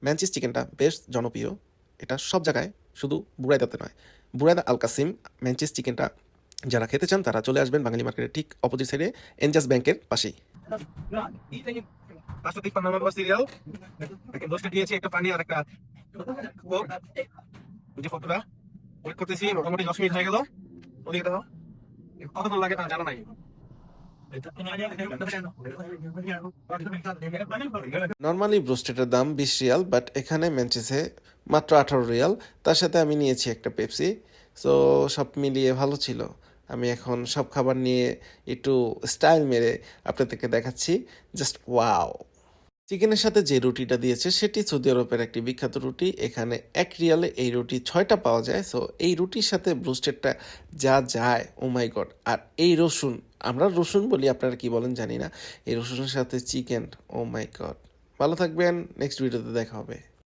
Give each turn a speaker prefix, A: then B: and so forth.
A: ম্যানচিজ চিকেনটা বেশ জনপ্রিয়। এটা সব জায়গায়, শুধু বুরাইদাতে নয়। বুরাইদা আল কাসিম ম্যানচিজ চিকেনটা যারা খেতে চান তারা চলে আসবেন বাঙালি মার্কেটের ঠিক অপোজিট সাইডে এনজাস ব্যাংকের পাশেই। সিরিয়াল দোষটা দিয়েছি, একটা পানি আর একটা যে ফটোটা ওয়েট করতেছি, মোটামুটি 10 মিনিট হয়ে গেল। ওদিকে দাও, কতক্ষণ লাগে তা জানা নাই। নর্মালি ব্রোস্টেডের দাম 20 রিয়াল, বাট এখানে ম্যানচেসে মাত্র 18 রিয়াল। তার সাথে আমি নিয়েছি একটা পেপসি। সো সব মিলিয়ে ভালো ছিল। আমি এখন সব খাবার নিয়ে একটু স্টাইল মেরে আপনাদেরকে দেখাচ্ছি। Just wow! চিকেনের সাথে যে রুটিটা দিয়েছে সেটি সৌদি আরবের একটি বিখ্যাত রুটি। এখানে 1 রিয়ালে এই রুটি 6টা পাওয়া যায়। সো এই রুটির সাথে ব্রোস্টেডটা যা যায়, ও মাই গড! আর এই রসুন, আমরা রসুন বলি, আপনারা কি বলেন জানি না। এই রসুনের সাথে চিকেন, ও মাই গড! ভালো থাকবেন, নেক্সট ভিডিওতে দেখা হবে।